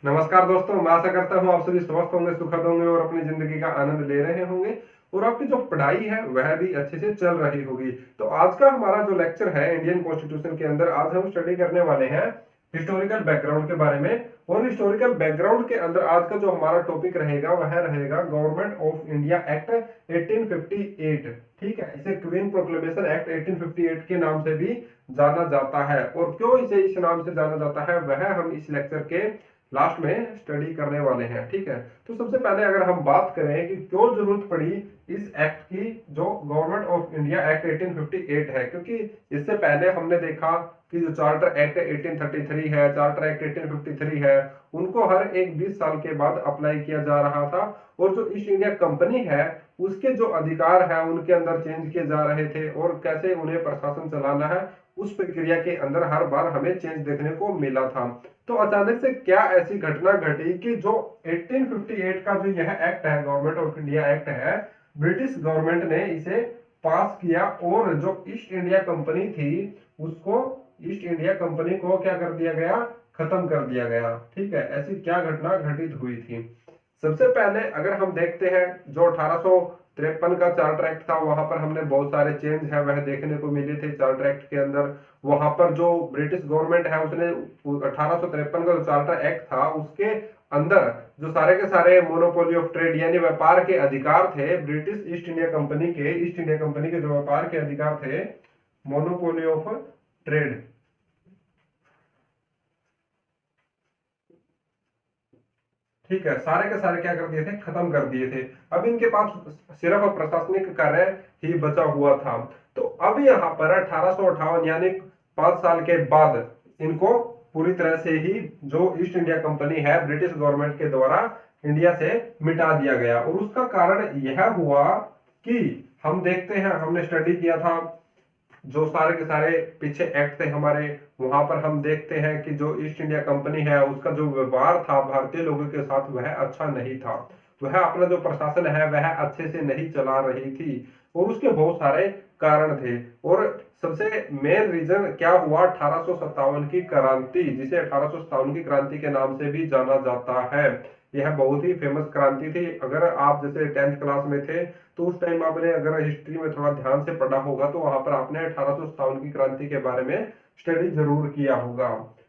नमस्कार दोस्तों, मैं आशा करता हूँ आप सभी स्वस्थ होंगे, सुखद होंगे और अपनी जिंदगी का आनंद ले रहे होंगे और आपकी जो पढ़ाई है वह भी अच्छे से चल रही होगी। तो आज का हमारा जो लेक्चर है इंडियन कॉन्स्टिट्यूशन के अंदर, आज हम स्टडी करने वाले हैं हिस्टोरिकल बैकग्राउंड के बारे में। और हिस्टोरिकल बैकग्राउंड के अंदर आज का जो हमारा टॉपिक रहेगा वह रहेगा गवर्नमेंट ऑफ इंडिया एक्ट 1858। ठीक है, इसे क्वीन प्रोक्लेमेशन एक्ट 1858 के नाम से भी जाना जाता है। और क्यों इसे इस नाम से जाना जाता है वह हम इस लेक्चर के लास्ट में स्टडी करने वाले हैं। ठीक है, तो सबसे पहले अगर हम बात करें कि क्यों जरूरत पड़ी इस एक्ट की, जो गवर्नमेंट ऑफ इंडिया एक्ट 1858 है, क्योंकि इससे पहले हमने देखा कि जो चार्टर एक्ट 1833 है, चार्टर एक्ट 1853 है, उनको हर एक 20 साल के बाद अप्लाई किया जा रहा था। और जो ईस्ट इंडिया कंपनी है उसके जो अधिकार है उनके अंदर चेंज किए जा रहे थे और कैसे उन्हें प्रशासन चलाना है उस प्रक्रिया के अंदर हर बार हमें चेंज देखने को मिला था। तो अचानक से क्या ऐसी घटना घटी कि जो 1858 का जो यह एक्ट है, गवर्नमेंट ऑफ इंडिया एक्ट है, ब्रिटिश गवर्नमेंट ने इसे पास किया और जो ईस्ट इंडिया कंपनी थी उसको, ईस्ट इंडिया कंपनी को क्या कर दिया गया, खत्म कर दिया गया। ठीक है, ऐसी क्या घटना घटित हुई थी? सबसे पहले अगर हम देखते हैं जो 1853 का चार्टर एक्ट था, वहां पर हमने बहुत सारे चेंज है वह देखने को मिले थे चार्टर एक्ट के अंदर। वहां पर जो ब्रिटिश गवर्नमेंट है उसने 1853 का जो चार्टर एक्ट था उसके अंदर जो सारे के सारे मोनोपोली ऑफ ट्रेड यानी व्यापार के अधिकार थे, ब्रिटिश ईस्ट इंडिया कंपनी के जो व्यापार के अधिकार थे, मोनोपोली ऑफ ट्रेड, ठीक है, सारे के सारे क्या कर दिए थे, खत्म कर दिए थे। अब इनके पास सिर्फ प्रशासनिक कार्य ही बचा हुआ था। तो अब यहाँ पर 1858 यानी 5 साल के बाद इनको पूरी तरह से ही जो ईस्ट इंडिया कंपनी है ब्रिटिश गवर्नमेंट के द्वारा इंडिया से मिटा दिया गया। और उसका कारण यह हुआ कि हम देखते हैं, हमने स्टडी किया था जो सारे के सारे पीछे एक्ट थे हमारे, वहां पर हम देखते हैं कि जो ईस्ट इंडिया कंपनी है उसका जो व्यवहार था भारतीय लोगों के साथ वह अच्छा नहीं था। वह अपना जो प्रशासन है वह अच्छे से नहीं चला रही थी और उसके बहुत सारे कारण थे। और सबसे मेन रीजन क्या हुआ, 1857 की क्रांति, जिसे 1857 की क्रांति के नाम से भी जाना जाता है। यह बहुत ही फेमस क्रांति थी। अगर आप जैसे 10th क्लास में थे तो उस टाइम आपने अगर हिस्ट्री में थोड़ा ध्यान से पढ़ा होगा तो वहां पर आपने 1857 की क्रांति के बारे में स्टडी जरूर किया होगा।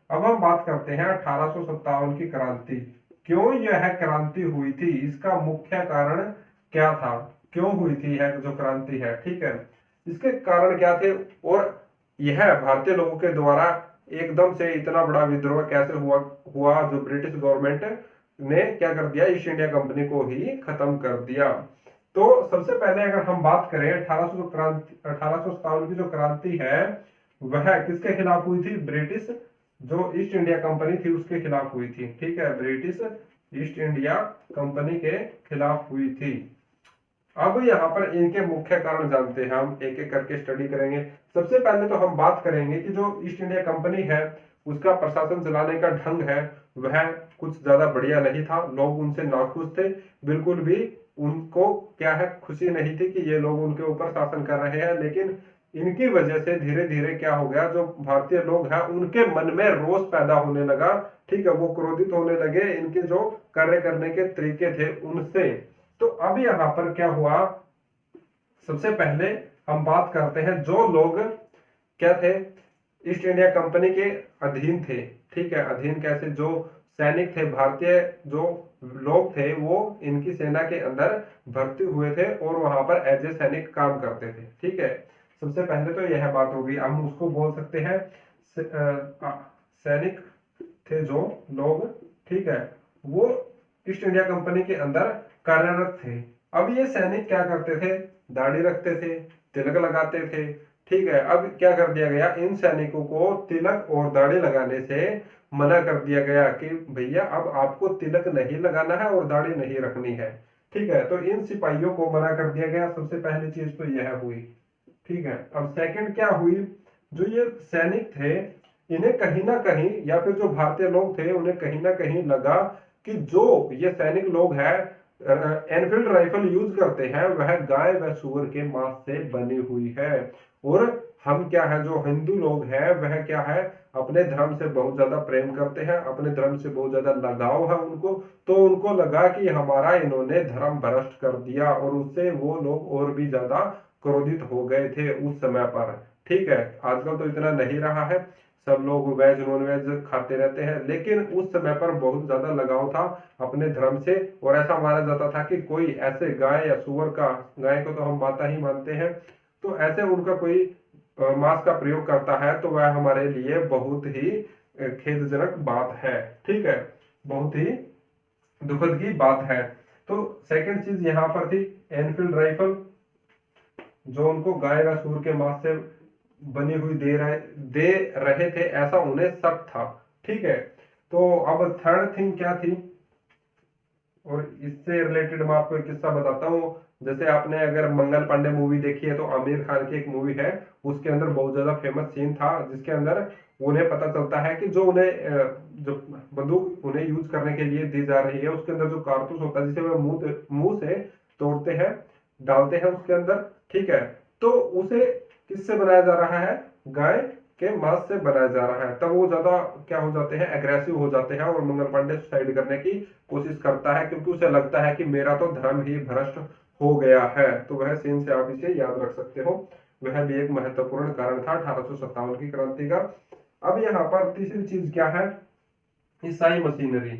अब हम बात करते हैं 1857 की क्रांति। क्यों यह क्रांति हुई थी, इसका मुख्य कारण क्या था, क्यों हुई थी यह जो क्रांति है, ठीक है, इसके कारण क्या थे और यह भारतीय लोगों के द्वारा एकदम से इतना बड़ा विद्रोह कैसे हुआ हुआ जो ब्रिटिश गवर्नमेंट ने क्या कर दिया, ईस्ट इंडिया कंपनी को ही खत्म कर दिया। तो सबसे पहले अगर हम बात करें 1857 की जो क्रांति है वह किसके खिलाफ हुई थी, ब्रिटिश जो ईस्ट इंडिया कंपनी थी उसके खिलाफ हुई थी। ठीक है, ब्रिटिश ईस्ट इंडिया कंपनी के खिलाफ हुई थी। अब यहाँ पर इनके मुख्य कारण जानते हैं, हम एक एक करके स्टडी करेंगे। सबसे पहले तो हम बात करेंगे कि जो ईस्ट इंडिया कंपनी है उसका प्रशासन चलाने का ढंग है वह कुछ ज्यादा बढ़िया नहीं था। लोग उनसे नाखुश थे, बिल्कुल भी उनको क्या है, खुशी नहीं थी कि ये लोग उनके ऊपर शासन कर रहे हैं। लेकिन इनकी वजह से धीरे धीरे क्या हो गया, जो भारतीय लोग हैं उनके मन में रोष पैदा होने लगा। ठीक है, वो क्रोधित होने लगे इनके जो कार्य करने के तरीके थे उनसे। तो अब यहाँ पर क्या हुआ, सबसे पहले हम बात करते हैं जो लोग क्या थे, ईस्ट इंडिया कंपनी के अधीन थे। ठीक है, अधीन कैसे, जो सैनिक थे भारतीय, जो लोग थे वो इनकी सेना के अंदर भर्ती हुए थे और वहां पर एज ए सैनिक काम करते थे। ठीक है, सबसे पहले तो यह बात होगी, हम उसको बोल सकते हैं सैनिक थे जो लोग, ठीक है, वो ईस्ट इंडिया कंपनी के अंदर कार्यरत थे। अब ये सैनिक क्या करते थे, दाढ़ी रखते थे, तिलक लगाते थे। ठीक है, अब क्या कर दिया गया, इन सैनिकों को तिलक और दाढ़ी लगाने से मना कर दिया गया कि भैया अब आपको तिलक नहीं लगाना है और दाढ़ी नहीं रखनी है। ठीक है, तो इन सिपाहियों को मना कर दिया गया। सबसे पहली चीज तो यह हुई। ठीक है, अब सेकंड क्या हुई, जो ये सैनिक थे इन्हें कहीं ना कहीं, या फिर जो भारतीय लोग थे उन्हें कहीं ना कहीं लगा कि जो ये सैनिक लोग हैं एनफील्ड राइफल यूज करते हैं वह गाय व सुअर के मांस से बनी हुई है और हम क्या है, जो हिंदू लोग हैं वह क्या है, अपने धर्म से बहुत ज्यादा प्रेम करते हैं, अपने धर्म से बहुत ज्यादा लगाव है उनको। तो उनको लगा कि हमारा इन्होंने धर्म भ्रष्ट कर दिया, और उससे वो लोग और भी ज्यादा क्रोधित हो गए थे उस समय पर। ठीक है, आजकल तो इतना नहीं रहा है, सब लोग वेज नॉन वेज खाते रहते हैं, लेकिन उस समय पर बहुत ज्यादा लगाव था अपने धर्म से। और ऐसा माना जाता था कि कोई ऐसे गाय या सुअर का, गाय को तो हम माता ही मानते हैं, तो ऐसे उनका कोई मांस का प्रयोग करता है तो वह हमारे लिए बहुत ही खेदजनक बात है। ठीक है, बहुत ही दुखद की बात है। तो सेकंड चीज यहाँ पर थी एनफील्ड राइफल, जो उनको गाय व सूअर के मांस से बनी हुई दे रहे थे, ऐसा उन्हें शक था। ठीक है, तो अब थर्ड थिंग क्या थी, और इससे रिलेटेड मैं आपको एक किस्सा बताता हूँ। जैसे आपने अगर मंगल पांडे मूवी देखी है, तो आमिर खान की एक मूवी है, उसके अंदर बहुत ज्यादा फेमस सीन था जिसके अंदर उन्हें पता चलता है कि जो उन्हें जो बंदूक उन्हें यूज करने के लिए दी जा रही है, उसके अंदर जो कारतूस होता है जिसे वह मुंह से तोड़ते हैं, डालते हैं उसके अंदर। ठीक है, तो उसे किससे बनाया जा रहा है, गाय के मांस से बनाया जा रहा है। तब वो ज्यादा क्या हो जाते हैं, एग्रेसिव हो जाते हैं, और मंगल पांडे सुसाइड करने की कोशिश करता है, क्योंकि उसे लगता है कि मेरा तो धर्म ही भ्रष्ट हो गया है। तो वह सीन से आप इसे याद रख सकते हो, वह भी एक महत्वपूर्ण कारण था 1857 की क्रांति का। अब यहाँ पर तीसरी चीज क्या है, ईसाई मशीनरी।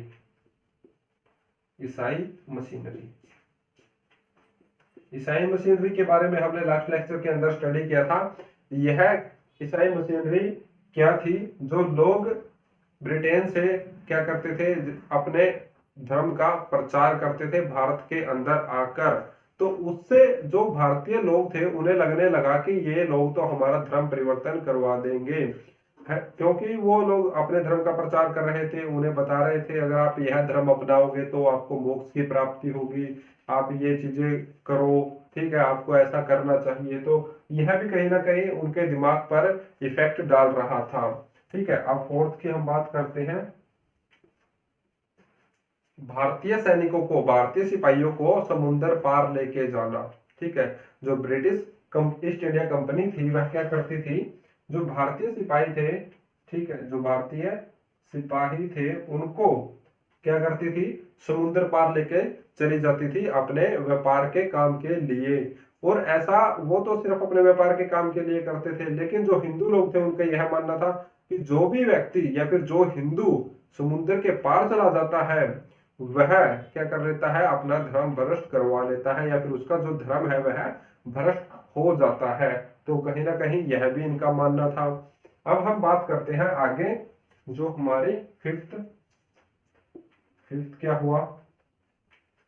ईसाई मशीनरी, ईसाई मशीनरी के बारे में हमने लास्ट लेक्चर के अंदर स्टडी किया था। यह ईसाई मशीनरी क्या थी, जो लोग ब्रिटेन से क्या करते थे, अपने धर्म का प्रचार करते थे भारत के अंदर आकर। तो उससे जो भारतीय लोग थे उन्हें लगने लगा कि ये लोग तो हमारा धर्म परिवर्तन करवा देंगे है, क्योंकि वो लोग अपने धर्म का प्रचार कर रहे थे, उन्हें बता रहे थे अगर आप यह धर्म अपनाओगे तो आपको मोक्ष की प्राप्ति होगी, आप ये चीजें करो, ठीक है, आपको ऐसा करना चाहिए। तो यह भी कहीं ना कहीं उनके दिमाग पर इफेक्ट डाल रहा था। ठीक है, अब फोर्थ की हम बात करते हैं, भारतीय सैनिकों को, भारतीय सिपाहियों को समुद्र पार लेके जाना। ठीक है, जो ब्रिटिश ईस्ट इंडिया कंपनी थी वह क्या करती थी, जो भारतीय सिपाही थे, ठीक है, जो भारतीय सिपाही थे उनको क्या करती थी, समुद्र पार लेके चली जाती थी अपने व्यापार के काम के लिए। और ऐसा वो तो सिर्फ अपने व्यापार के काम के लिए करते थे, लेकिन जो हिंदू लोग थे उनका यह मानना था कि जो भी व्यक्ति या फिर जो हिंदू समुद्र के पार चला जाता है वह क्या कर लेता है, अपना धर्म भ्रष्ट करवा लेता है, या फिर उसका जो धर्म है वह भ्रष्ट हो जाता है। तो कहीं ना कहीं यह भी इनका मानना था। अब हम बात करते हैं आगे, जो हमारी फिफ्थ फिफ्थ क्या हुआ,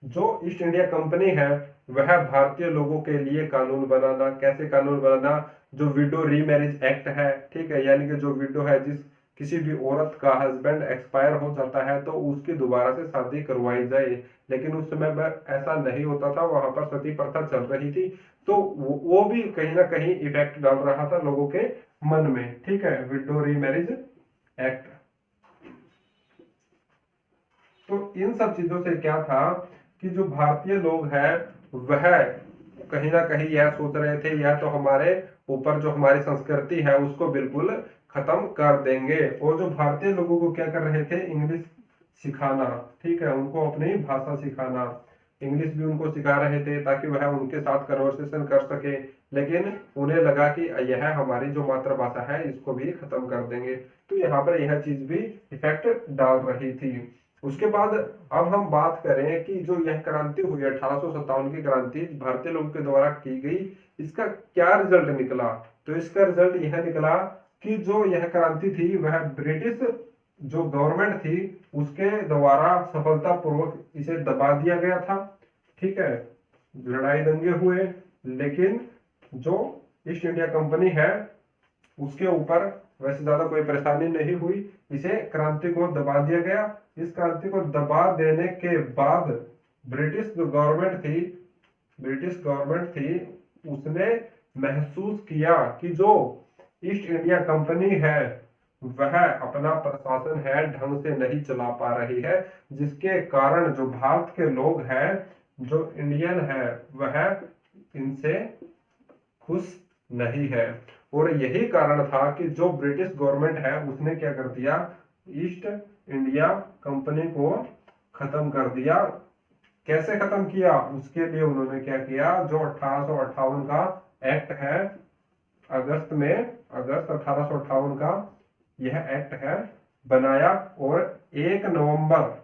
जो ईस्ट इंडिया कंपनी है वह भारतीय लोगों के लिए कानून बनाना। कैसे कानून बनाना, जो विडो रीमैरिज एक्ट है, ठीक है, यानी कि जो विडो है, जिस किसी भी औरत का हस्बैंड एक्सपायर हो जाता है तो उसकी दोबारा से शादी करवाई जाए, लेकिन उस समय में ऐसा नहीं होता था, वहां पर सती प्रथा चल रही थी। तो वो भी कहीं ना कहीं इफेक्ट डाल रहा था लोगों के मन में। ठीक है, विडो रीमैरिज एक्ट। तो इन सब चीजों से क्या था कि जो भारतीय लोग हैं वह कहीं ना कहीं यह सोच रहे थे यह तो हमारे ऊपर जो हमारी संस्कृति है उसको बिल्कुल खत्म कर देंगे। और जो भारतीय लोगों को क्या कर रहे थे, इंग्लिश सिखाना, ठीक है, उनको अपनी भाषा सिखाना, इंग्लिश भी उनको सिखा रहे थे ताकि वह उनके साथ कन्वर्सेशन कर सके। लेकिन उन्हें लगा कि यह हमारी जो मातृभाषा है इसको भी खत्म कर देंगे। तो यहाँ पर यह चीज भी इफेक्ट डाल रही थी। उसके बाद अब हम बात करें कि जो यह क्रांति हुई 1857 की क्रांति भारतीय लोगों के द्वारा की गई, इसका क्या रिजल्ट निकला। तो इसका रिजल्ट यह निकला कि जो यह क्रांति थी वह ब्रिटिश जो गवर्नमेंट थी उसके द्वारा सफलतापूर्वक इसे दबा दिया गया था। ठीक है, लड़ाई दंगे हुए, लेकिन जो ईस्ट इंडिया कंपनी है उसके ऊपर वैसे ज्यादा कोई परेशानी नहीं हुई, इसे क्रांति को दबा दिया गया। इस क्रांति को दबा देने के बाद ब्रिटिश जो गवर्नमेंट थी, ब्रिटिश गवर्नमेंट थी, उसने महसूस किया कि जो ईस्ट इंडिया कंपनी है वह अपना प्रशासन है ढंग से नहीं चला पा रही है, जिसके कारण जो भारत के लोग हैं, जो इंडियन है, वह इनसे खुश नहीं है। और यही कारण था कि जो ब्रिटिश गवर्नमेंट है उसने क्या कर दिया, ईस्ट इंडिया कंपनी को खत्म कर दिया। कैसे खत्म किया, उसके लिए उन्होंने क्या किया, जो 1858 का एक्ट है, अगस्त में, अगस्त 1858 का यह एक्ट है बनाया, और 1 नवंबर,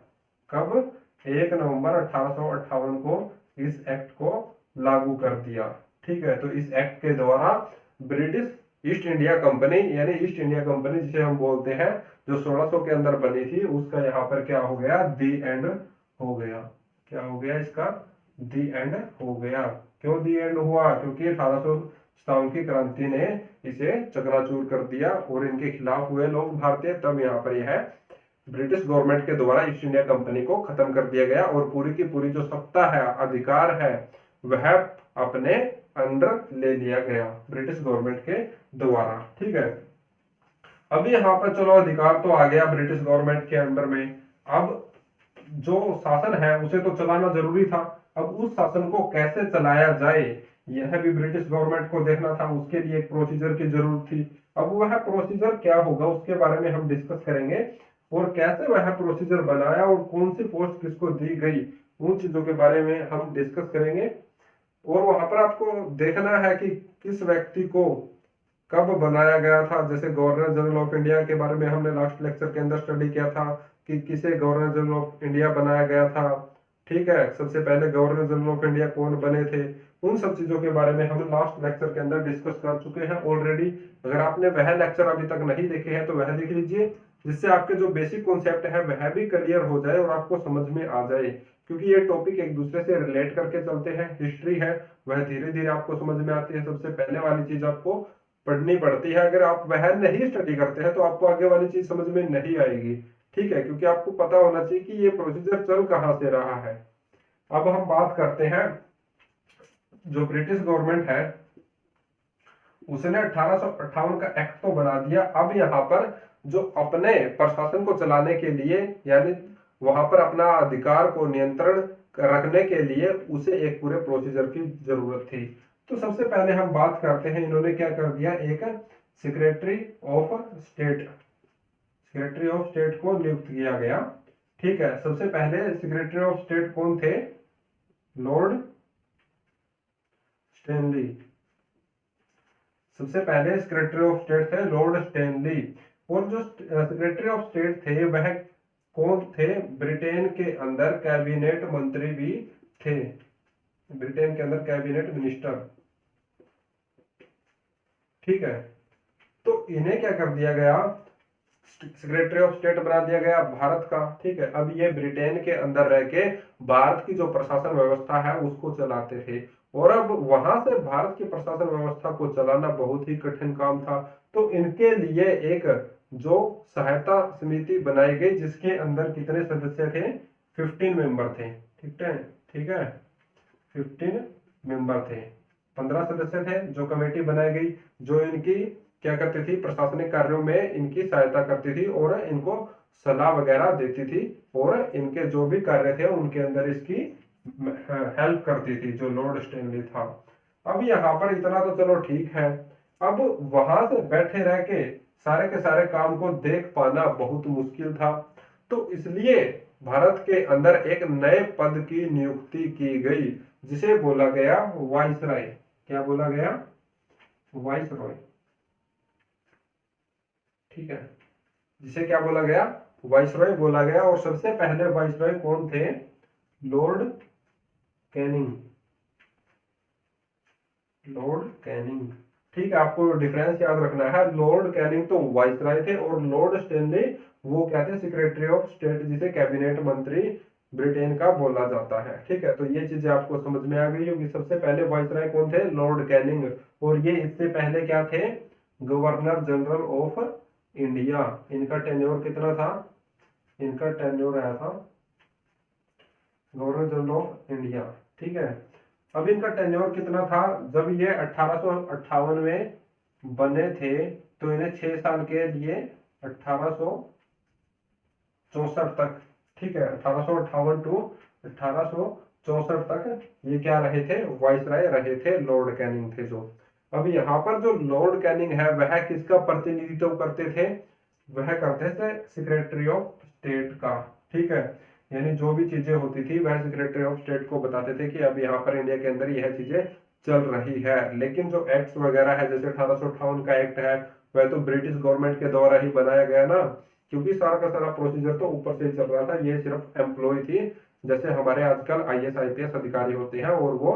कब, 1 नवंबर 1858 को इस एक्ट को लागू कर दिया। ठीक है, तो इस एक्ट के द्वारा ब्रिटिश ईस्ट इंडिया कंपनी, यानी ईस्ट इंडिया कंपनी जिसे हम बोलते हैं, जो 1600 के अंदर बनी थी, उसका यहाँ पर क्या हो गया, दी एंड हो गया। क्या हो गया इसका, दी एंड हो गया। क्यों दी एंड हुआ, क्योंकि 1857 की क्रांति ने इसे चकनाचूर कर दिया और इनके खिलाफ हुए लोग भारतीय, तब यहाँ पर यह ब्रिटिश गवर्नमेंट के द्वारा ईस्ट इंडिया कंपनी को खत्म कर दिया गया, और पूरी की पूरी जो सत्ता है, अधिकार है, वह अपने अंडर ले लिया गया ब्रिटिश गवर्नमेंट के द्वारा। ठीक है, अब यहाँ पर चलो अधिकार तो आ गया ब्रिटिश गवर्नमेंट के अंडर में। अब जो शासन है उसे तो चलाना जरूरी था। अब उस शासन को कैसे चलाया जाए, यह भी ब्रिटिश गवर्नमेंट को देखना था, उसके लिए एक प्रोसीजर की जरूरत थी। अब वह प्रोसीजर क्या होगा उसके बारे में हम डिस्कस करेंगे, और कैसे वह प्रोसीजर बनाया और कौन सी पोस्ट किसको दी गई, उन चीजों के बारे में हम डिस्कस करेंगे। और वहां पर आपको देखना है कि किस व्यक्ति को कब बनाया गया था। जैसे गवर्नर जनरल ऑफ इंडिया के बारे में हमने लास्ट लेक्चर के अंदर स्टडी किया था कि किसे गवर्नर जनरल ऑफ इंडिया बनाया गया था। ठीक है, सबसे पहले गवर्नर जनरल ऑफ इंडिया कौन बने थे, उन सब चीजों के बारे में हम लास्ट लेक्चर के अंदर डिस्कस कर चुके हैं ऑलरेडी। अगर आपने वह लेक्चर अभी तक नहीं देखे हैं तो वह देख लीजिए, जिससे आपके जो बेसिक कॉन्सेप्ट है वह भी क्लियर हो जाए और आपको समझ में आ जाए, क्योंकि ये टॉपिक एक दूसरे से रिलेट करके चलते हैं। हिस्ट्री है वह धीरे धीरे आपको समझ में आती है। सबसे पहले वाली चीज आपको पढ़नी पड़ती है, अगर आप वह नहीं स्टडी करते हैं तो आपको आगे वाली चीज समझ में नहीं आएगी। ठीक है, क्योंकि आपको पता होना चाहिए कि ये प्रोसीजर चल कहां से रहा है। अब हम बात करते हैं, जो ब्रिटिश गवर्नमेंट है उसने 1858 का एक्ट तो बना दिया। अब यहाँ पर जो अपने प्रशासन को चलाने के लिए, यानी वहां पर अपना अधिकार को नियंत्रण रखने के लिए उसे एक पूरे प्रोसीजर की जरूरत थी। तो सबसे पहले हम बात करते हैं, इन्होंने क्या कर दिया, एक secretary of state, secretary of state को नियुक्त किया गया। ठीक है, सबसे पहले सेक्रेटरी ऑफ स्टेट कौन थे, लॉर्ड स्टैनली। सबसे पहले सेक्रेटरी ऑफ स्टेट थे लॉर्ड स्टैनली। और जो सेक्रेटरी ऑफ स्टेट थे वह कौन थे, ब्रिटेन के अंदर कैबिनेट मंत्री भी थे, ब्रिटेन के अंदर कैबिनेट मिनिस्टर। ठीक है, तो इन्हें क्या कर दिया गया, सेक्रेटरी ऑफ स्टेट बना दिया गया भारत का। ठीक है, अब ये ब्रिटेन के अंदर रह के भारत की जो प्रशासन व्यवस्था है उसको चलाते थे, और अब वहां से भारत की प्रशासन व्यवस्था को चलाना बहुत ही कठिन काम था। तो इनके लिए एक जो सहायता समिति बनाई गई, जिसके अंदर कितने सदस्य थे, 15 मेंबर थे। ठीक है, ठीक है, 15 मेंबर थे, 15 सदस्य थे। जो कमेटी बनाई गई, जो इनकी क्या करती थी, प्रशासनिक कार्यों में इनकी सहायता करती थी और इनको सलाह वगैरह देती थी, और इनके जो भी कार्य थे उनके अंदर इसकी हेल्प करती थी, जो लॉर्ड स्टैनली था। अब यहाँ पर इतना तो चलो ठीक है। अब वहां से बैठे रह के सारे काम को देख पाना बहुत मुश्किल था। तो इसलिए भारत के अंदर एक नए पद की नियुक्ति की गई, जिसे बोला गया वाइसराय। क्या बोला गया, वाइसरॉय। ठीक है, जिसे क्या बोला गया, वाइसरॉय बोला गया। और सबसे पहले वाइसरॉय कौन थे, लॉर्ड कैनिंग, लॉर्ड कैनिंग। ठीक है, आपको डिफरेंस याद रखना है, लॉर्ड कैनिंग तो वाइसराय थे, और लॉर्ड स्टैनली वो क्या थे, सेक्रेटरी ऑफ स्टेट, जिसे कैबिनेट मंत्री ब्रिटेन का बोला जाता है। ठीक है, तो ये चीजें आपको समझ में आ गई होगी। सबसे पहले वाइसराय कौन थे, लॉर्ड कैनिंग, और ये इससे पहले क्या थे, गवर्नर जनरल ऑफ इंडिया। इनका टेन्योर कितना था, इनका टेन्योर आया था, गवर्नर जनरल ऑफ इंडिया। ठीक है, अब इनका टेन्योर कितना था, जब ये 1858 में बने थे तो इन्हें 6 साल के लिए 1864 तक, ठीक है, 1858 टू 1864 तक ये क्या रहे थे, वाइसराय रहे थे, लॉर्ड कैनिंग थे जो। अब यहाँ पर जो लॉर्ड कैनिंग है वह किसका प्रतिनिधित्व करते थे, वह करते थे सेक्रेटरी ऑफ स्टेट का। ठीक है, यानी जो भी चीजें होती थी वह सेक्रेटरी ऑफ स्टेट को बताते थे कि अब यहाँ पर इंडिया के अंदर यह चीजें चल रही है। लेकिन जो एक्ट्स वगैरह है, जैसे 1858 का एक्ट है, वह तो ब्रिटिश गवर्नमेंट के द्वारा ही बनाया गया ना, क्योंकि सारा का सारा प्रोसीजर तो ऊपर से ही चल रहा था, ये सिर्फ एम्प्लॉय थी। जैसे हमारे आजकल आईएएस आईपीएस अधिकारी होते हैं और वो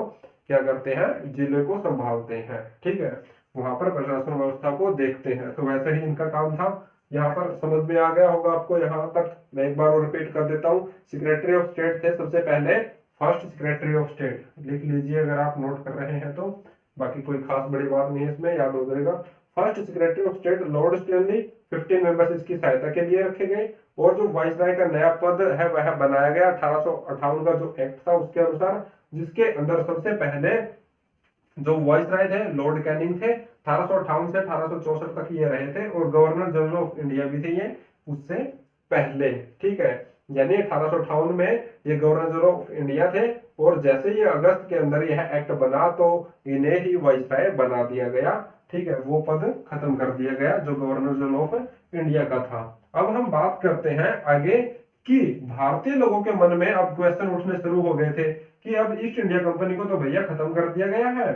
क्या करते हैं, जिले को संभालते हैं। ठीक है, वहां पर प्रशासन व्यवस्था को देखते हैं, तो वैसे ही इनका काम था। यहाँ पर समझ में आ गया होगा आपको यहाँ तक, मैं एक बार और रिपीट कर देता हूँ। सेक्रेटरी ऑफ स्टेट थे सबसे पहले, फर्स्ट सेक्रेटरी ऑफ स्टेट, लिख लीजिए अगर आप नोट कर रहे हैं तो, बाकी कोई खास बड़ी बात नहीं है इसमें, याद हो जाएगा। First secretary of state Lord Stanley, 15 members इसकी सहायता के लिए रखे गए। और जो वाइसराय का नया पद है वह बनाया गया 1858 का जो एक्ट था उसके अनुसार, जिसके अंदर सबसे पहले जो वाइसराय थे लॉर्ड कैनिंग थे, 1858 से 1864 तक ये रहे थे, और गवर्नर जनरल ऑफ इंडिया भी थे ये उससे पहले। ठीक है, यानी 1858 में ये गवर्नर जनरल ऑफ इंडिया थे, और जैसे ये अगस्त के अंदर यह एक्ट बना तो इन्हें ही वाइसराय बना दिया गया। ठीक है, वो पद खत्म कर दिया गया जो गवर्नर जनरल ऑफ इंडिया का था। अब हम बात करते हैं आगे कि भारतीय लोगों के मन में अब क्वेश्चन उठने शुरू हो गए थे कि अब ईस्ट इंडिया कंपनी को तो भैया खत्म कर दिया गया है,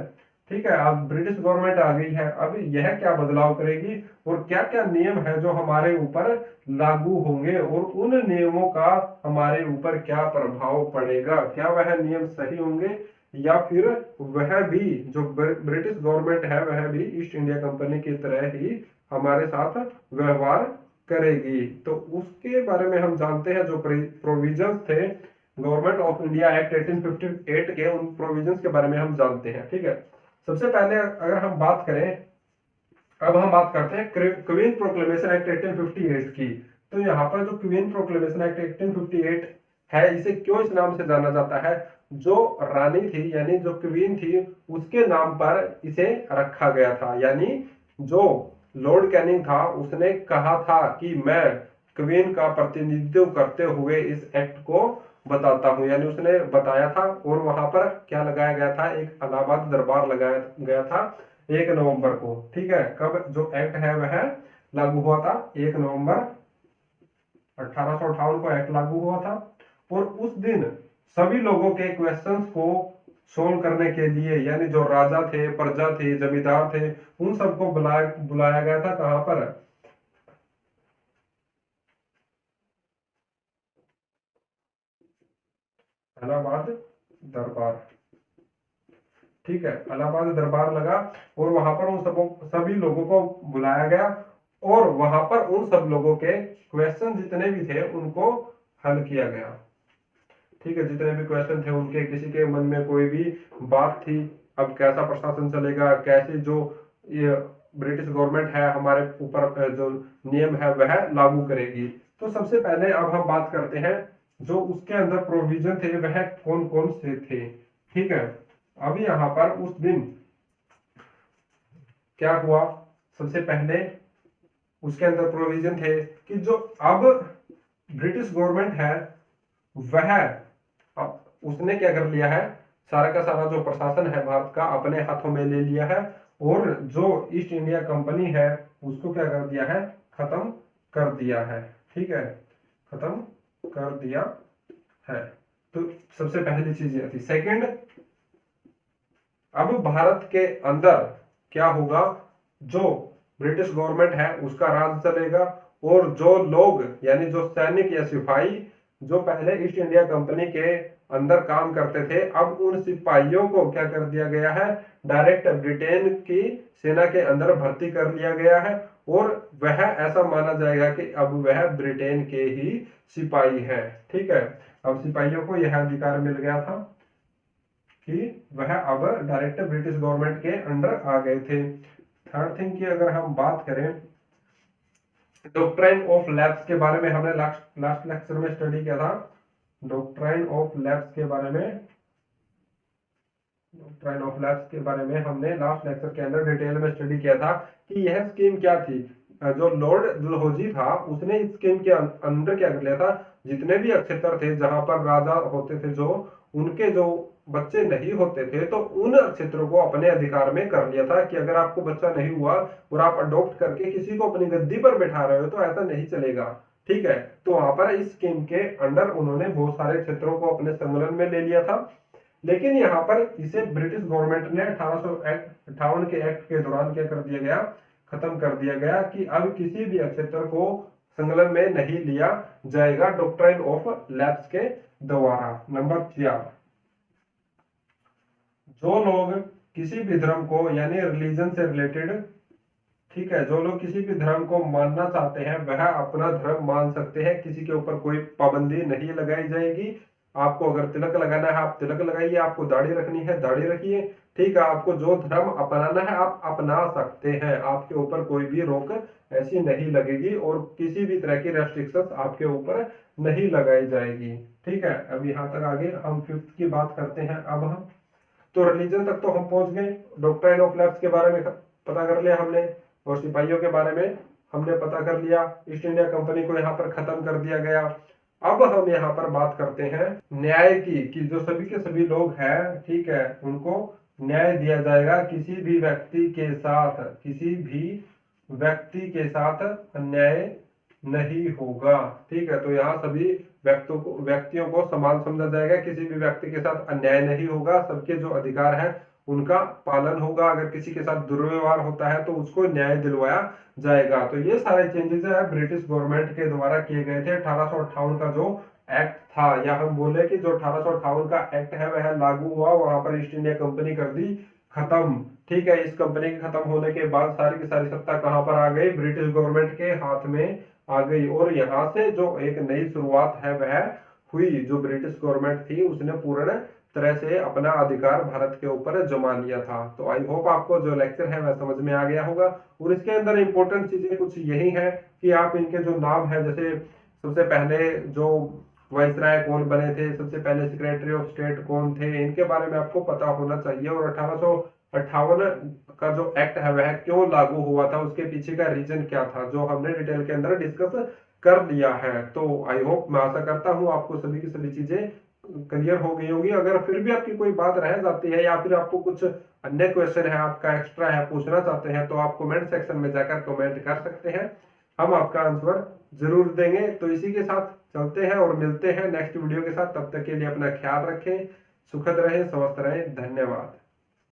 ठीक है, अब ब्रिटिश गवर्नमेंट आ गई है, अब यह क्या बदलाव करेगी और क्या क्या नियम है जो हमारे ऊपर लागू होंगे, और उन नियमों का हमारे ऊपर क्या प्रभाव पड़ेगा, क्या वह नियम सही होंगे या फिर वह भी जो ब्रिटिश गवर्नमेंट है वह भी ईस्ट इंडिया कंपनी की तरह ही हमारे साथ व्यवहार करेगी। तो उसके बारे में हम जानते हैं, जो प्रोविजंस थे गवर्नमेंट ऑफ इंडिया एक्ट 1858 के, उन प्रोविजंस के बारे में हम जानते हैं। ठीक है, सबसे पहले अगर हम बात करें, अब हम बात करते हैं क्वीन प्रोक्लेमेशन एक्ट 1858 की। तो यहाँ पर जो क्वीन प्रोक्लेमेशन एक्ट 1858 है, इसे क्यों इस नाम से जाना जाता है, जो रानी थी यानी जो क्वीन थी उसके नाम पर इसे रखा गया था। यानी जो लॉर्ड कैनिंग था उसने कहा था कि मैं क्वीन का प्रतिनिधित्व करते हुए इस एक्ट को बताता हूं, यानी उसने बताया था। और वहां पर क्या लगाया गया था, एक इलाहाबाद दरबार लगाया गया था 1 नवंबर को। ठीक है, कब जो एक्ट है वह लागू हुआ था, 1 नवंबर 1858 को एक्ट लागू हुआ था। और उस दिन सभी लोगों के क्वेश्चंस को सोल्व करने के लिए, यानी जो राजा थे, प्रजा थे, जमींदार थे, उन सबको बुलाया बुलाया गया था, कहां पर, इलाहाबाद दरबार। ठीक है, इलाहाबाद दरबार लगा, और वहां पर उन सभी लोगों को बुलाया गया, और वहां पर उन सब लोगों के क्वेश्चन जितने भी थे उनको हल किया गया। ठीक है, जितने भी क्वेश्चन थे उनके, किसी के मन में कोई भी बात थी, अब कैसा प्रशासन चलेगा, कैसे जो ये ब्रिटिश गवर्नमेंट है हमारे ऊपर जो नियम है वह लागू करेगी। तो सबसे पहले अब हम बात करते हैं जो उसके अंदर प्रोविजन थे वह कौन कौन से थे। ठीक है, अब यहाँ पर उस दिन क्या हुआ, सबसे पहले उसके अंदर प्रोविजन थे कि जो अब ब्रिटिश गवर्नमेंट है वह, अब उसने क्या कर लिया है, सारा का सारा जो प्रशासन है भारत का अपने हाथों में ले लिया है, और जो ईस्ट इंडिया कंपनी है उसको क्या कर दिया है, खत्म कर दिया है। ठीक है, खत्म कर दिया है। तो सबसे पहली चीज ये थी। सेकंड, अब भारत के अंदर क्या होगा, जो ब्रिटिश गवर्नमेंट है उसका राज चलेगा, और जो लोग यानी जो सैनिक या सिपाही जो पहले ईस्ट इंडिया कंपनी के अंदर काम करते थे, अब उन सिपाहियों को क्या कर दिया गया है, डायरेक्ट ब्रिटेन की सेना के अंदर भर्ती कर लिया गया है, और वह ऐसा माना जाएगा कि अब वह ब्रिटेन के ही सिपाही है। ठीक है, अब सिपाहियों को यह अधिकार मिल गया था कि वह अब डायरेक्ट ब्रिटिश गवर्नमेंट के अंडर आ गए थे। थर्ड थिंग की अगर हम बात करें, डॉक्ट्राइन ऑफ लैप्स के बारे में हमने लास्ट लास्ट लेक्चर में स्टडी किया था। डॉक्ट्राइन ऑफ लैप्स के बारे में, डॉक्ट्राइन ऑफ लैप्स के बारे में हमने लास्ट लेक्चर के अंदर डिटेल में स्टडी किया था कि यह स्कीम क्या थी। जो लॉर्ड डलहौजी था उसने इस स्कीम के अंदर क्या कर लिया था, जितने भी अक्षेत्र थे जहां पर राजा होते थे जो, उनके जो बच्चे नहीं होते थे तो उन क्षेत्रों को अपने अधिकार में कर लिया था कि अगर आपको बच्चा नहीं हुआ और आप अडॉप्ट करके किसी को अपनी गद्दी पर बैठा रहे हो तो ऐसा नहीं चलेगा। ठीक है, तो वहां पर इस स्कीम के अंडर उन्होंने बहुत सारे क्षेत्रों को अपने संकलन में ले लिया था। लेकिन यहाँ पर इसे ब्रिटिश गवर्नमेंट ने 1858 के एक्ट के दौरान क्या कर दिया गया, खत्म कर दिया गया कि अब किसी भी क्षेत्र को संकलन में नहीं लिया जाएगा डॉक्ट्राइन ऑफ लैप्स के द्वारा। नंबर 4, जो लोग किसी भी धर्म को यानी रिलीजन से रिलेटेड, ठीक है, जो लोग किसी भी धर्म को मानना चाहते हैं वह अपना धर्म मान सकते हैं, किसी के ऊपर कोई पाबंदी नहीं लगाई जाएगी। आपको अगर तिलक लगाना है आप तिलक लगाइए, आपको दाढ़ी रखनी है दाढ़ी रखिए, ठीक है, आपको जो धर्म अपनाना है आप अपना सकते हैं, आपके ऊपर कोई भी रोक ऐसी नहीं लगेगी और किसी भी तरह की रेस्ट्रिक्शंस आपके ऊपर नहीं लगाई जाएगी। ठीक है, अब यहाँ तक आगे हम फिफ्थ की बात करते हैं। अब हम तो रिलीजन तक तो हम पहुंच गए, डॉक्ट्राइन ऑफ लैप्स के बारे में पता कर लिया हमने, और सिपाहियों के बारे में हमने पता कर लिया, ईस्ट इंडिया कंपनी को यहाँ पर खत्म कर दिया गया। अब हम यहाँ पर बात करते हैं न्याय की, कि जो सभी के सभी लोग हैं, ठीक है, उनको न्याय दिया जाएगा, किसी भी व्यक्ति के साथ अन्याय नहीं होगा। ठीक है, तो यहाँ सभी व्यक्तियों को समान समझा जाएगा, किसी भी व्यक्ति के साथ अन्याय नहीं होगा, सबके जो अधिकार है उनका पालन होगा, अगर किसी के साथ दुर्व्यवहार होता है तो उसको न्याय दिलवाया जाएगा। तो ये सारे चेंजेस है ब्रिटिश गवर्नमेंट के द्वारा किए गए थे। 1858 का जो एक्ट था, या हम बोले कि जो 1858 का एक्ट है वह लागू हुआ, वहां पर ईस्ट इंडिया कंपनी कर दी खत्म। ठीक है, इस कंपनी के खत्म होने के बाद सारी की सारी सत्ता कहां पर आ गई, ब्रिटिश गवर्नमेंट के हाथ में आ गई, और यहाँ से जो एक नई शुरुआत है वह हुई। जो ब्रिटिश गवर्नमेंट थी उसने पूर्ण तरह से अपना अधिकार भारत के ऊपर जमा लिया था। तो आई होप आपको जो लेक्चर है वह समझ में आ गया होगा, और इसके अंदर इंपॉर्टेंट चीजें कुछ यही है कि आप इनके जो नाम है, जैसे सबसे पहले जो वाइसराय कौन बने थे, सबसे पहले सेक्रेटरी ऑफ स्टेट कौन थे, इनके बारे में आपको पता होना चाहिए, और 1858 का जो एक्ट है वह क्यों लागू हुआ था, उसके पीछे का रीजन क्या था, जो हमने डिटेल के अंदर डिस्कस कर लिया है। तो आई होप, मैं आशा करता हूँ आपको सभी की सभी चीजें क्लियर हो गई होगी। अगर फिर भी आपकी कोई बात रह जाती है या फिर आपको कुछ अन्य क्वेश्चन है आपका एक्स्ट्रा है पूछना चाहते हैं, तो आप कमेंट सेक्शन में जाकर कमेंट कर सकते हैं, हम आपका आंसर जरूर देंगे। तो इसी के साथ चलते हैं और मिलते हैं नेक्स्ट वीडियो के साथ, तब तक के लिए अपना ख्याल रखें, सुखद रहें, स्वस्थ रहें, धन्यवाद।